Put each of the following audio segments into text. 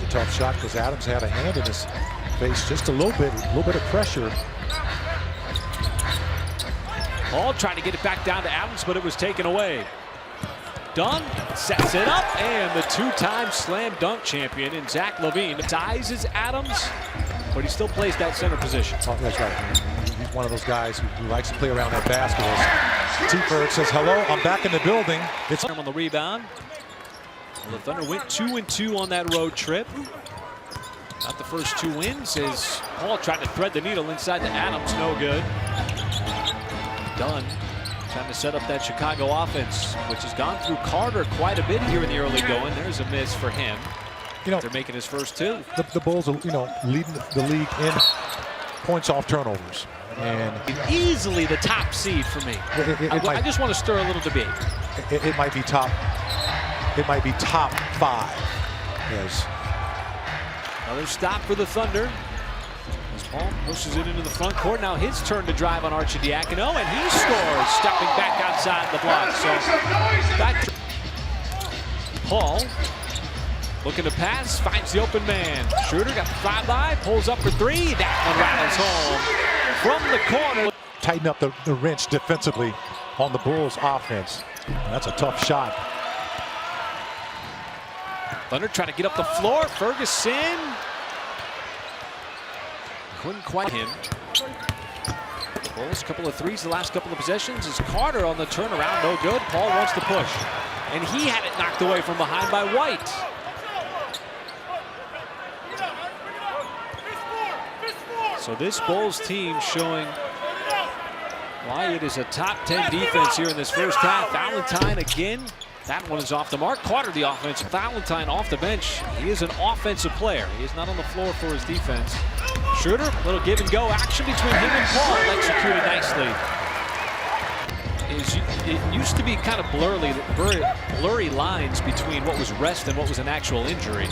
tough shot because Adams had a hand in his face, just a little bit of pressure. Paul trying to get it back down to Adams, but it was taken away. Dunn sets it up, and the two-time slam dunk champion in Zach LaVine sizes Adams, but he still plays that center position. Oh, that's right. He's one of those guys who likes to play around that basket. T-Bird says, hello, I'm back in the building. It's on the rebound. Well, the Thunder went 2-2 on that road trip. Not the first two wins as Paul tried to thread the needle inside to Adams, no good. Dunn trying to set up that Chicago offense, which has gone through Carter quite a bit here in the early going. There's a miss for him. You know, they're making his first two. The Bulls are, leading the league in points off turnovers. And easily the top seed for me. I just want to stir a little debate. It might be top. It might be top 5. Yes. Another stop for the Thunder. As Paul pushes it into the front court. Now his turn to drive on Arcidiacono, and he scores, stepping back outside the block. So back to Paul. Looking to pass, finds the open man. Schroeder got the flyby, pulls up for three. That one rattles home from the corner. Tighten up the wrench defensively on the Bulls offense. That's a tough shot. Thunder trying to get up the floor. Ferguson couldn't quite him. Bulls, couple of threes the last couple of possessions. Is Carter on the turnaround, no good. Paul wants to push, and he had it knocked away from behind by White. So this Bulls team showing why it is a top 10 defense here in this first half. Valentine again. That one is off the mark. Carter the offense. Valentine off the bench. He is an offensive player. He is not on the floor for his defense. Schroeder, little give and go action between him and Paul. Executed nicely. It used to be kind of blurry lines between what was rest and what was an actual injury.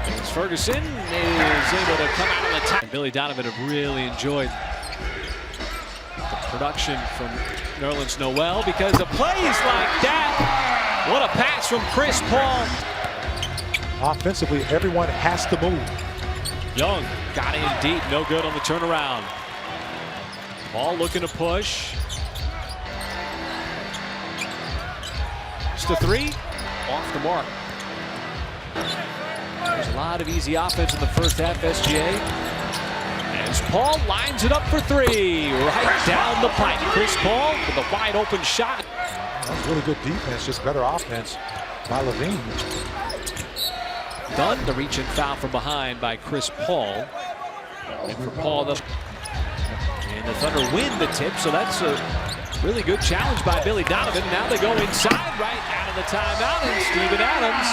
As Ferguson is able to come out of the top. Billy Donovan have really enjoyed the production from Nerlens Noel because of plays like that. What a pass from Chris Paul. Offensively, everyone has to move. Young got in deep, no good on the turnaround. Paul looking to push. Just a three, off the mark. There's a lot of easy offense in the first half, SGA. As Paul lines it up for three, right down the pipe. Chris Paul with a wide open shot. That was really good defense, just better offense by LaVine. Dunn, the reach and foul from behind by Chris Paul. And for Paul, and the Thunder win the tip, so that's a really good challenge by Billy Donovan. Now they go inside, right out of the timeout, and Steven Adams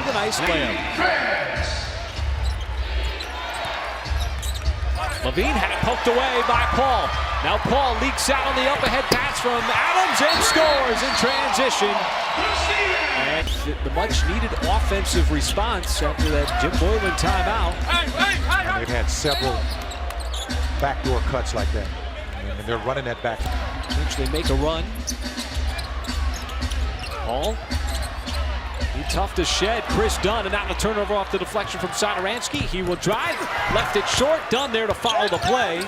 with a nice layup. LaVine had it poked away by Paul. Now Paul leaks out on the up-ahead pass from Adams and scores in transition. And the much-needed offensive response after that Jim Boylan timeout. And they've had several backdoor cuts like that, and they're running that back. Eventually make a run. Paul, he tough to shed. Chris Dunn, and now the turnover off the deflection from Satoransky. He will drive, left it short. Dunn there to follow the play.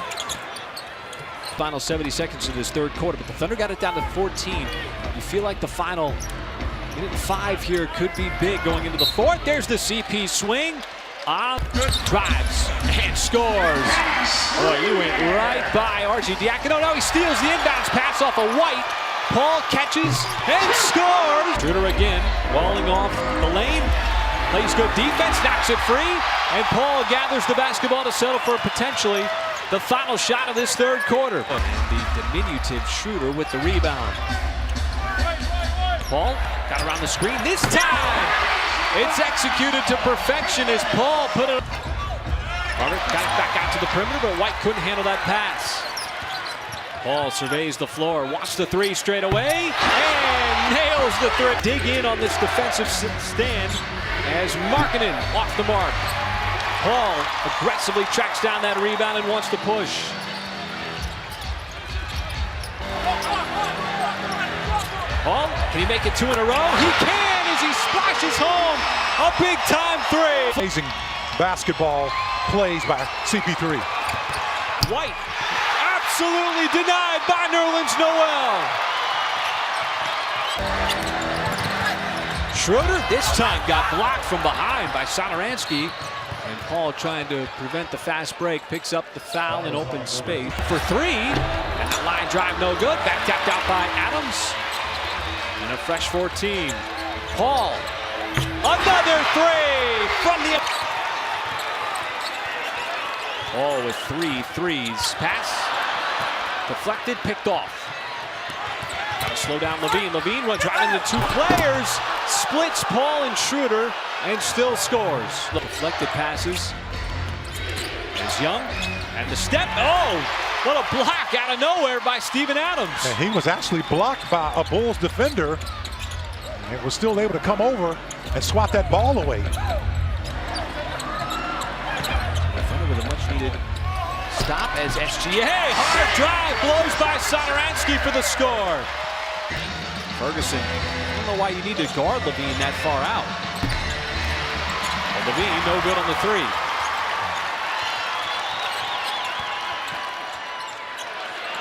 Final 70 seconds of this third quarter, but the Thunder got it down to 14. You feel like the final minute 5 here could be big going into the fourth. There's the CP swing. Drives and scores. Boy, he went right by Arcidiacono. No, he steals the inbounds pass off of White. Paul catches and scores. Schroeder again, walling off the lane. Plays good defense, knocks it free. And Paul gathers the basketball to settle for potentially the final shot of this third quarter. And the diminutive Schroeder with the rebound. Paul got around the screen this time. It's executed to perfection as Paul put it. Carter got it back out to the perimeter, but White couldn't handle that pass. Paul surveys the floor, watch the three straight away, and nails the three. Dig in on this defensive stand as Markkanen off the mark. Paul aggressively tracks down that rebound and wants to push. Paul, can he make it 2 in a row? He can as he splashes home A big-time three. Amazing basketball plays by CP3. White absolutely denied by Nerlens Noel. Schroeder this time got blocked from behind by Satoransky. And Paul, trying to prevent the fast break, picks up the foul in open space for three. And that line drive no good. Back tapped out by Adams. And a fresh 14. Paul, another three from the... Paul with 3 threes. Pass, deflected, picked off. Gotta slow down Levine. Levine runs right into 2 players. Splits Paul and Schroeder and still scores. The deflected passes. There's Young and the step. Oh, what a block out of nowhere by Steven Adams. And he was actually blocked by a Bulls defender and was still able to come over and swat that ball away. The Thunder with a much needed stop as SGA. Hard drive blows by Satoransky for the score. Ferguson, I don't know why you need to guard Levine that far out. Well, Levine no good on the three.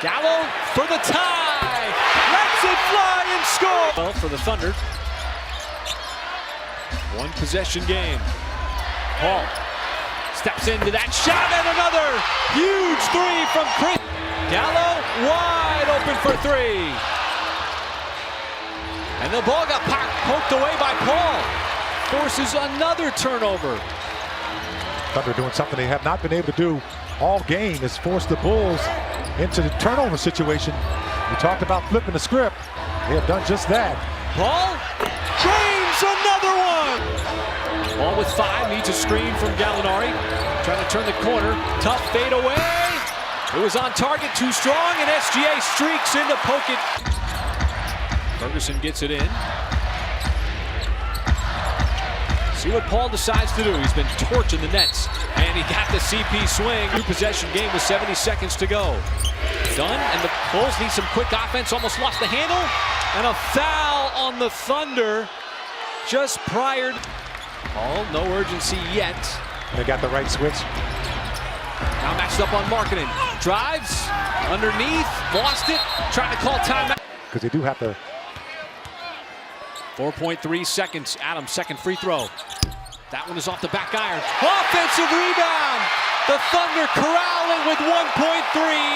Gallo for the tie. Lets it fly and score. Well, for the Thunder. 1 possession game. Paul steps into that shot and another huge three from Chris. Gallo wide open for 3. And the ball got poked away by Paul. Forces another turnover. Thunder doing something they have not been able to do all game is force the Bulls into the turnover situation. We talked about flipping the script. They have done just that. Paul drains another one. Ball with 5, needs a screen from Gallinari. Trying to turn the corner. Tough fade away. It was on target, too strong, and SGA streaks in to poke it. Ferguson gets it in. See what Paul decides to do. He's been torching the Nets, and he got the CP swing. 2-possession game with 70 seconds to go. Done, and the Bulls need some quick offense. Almost lost the handle, and a foul on the Thunder just prior. Paul, no urgency yet. They got the right switch. Now matched up on Markkanen. Drives underneath, lost it, trying to call timeout. Because they do have to. 4.3 seconds. Adams, second free throw. That one is off the back iron. Offensive rebound. The Thunder corral it with 1.3.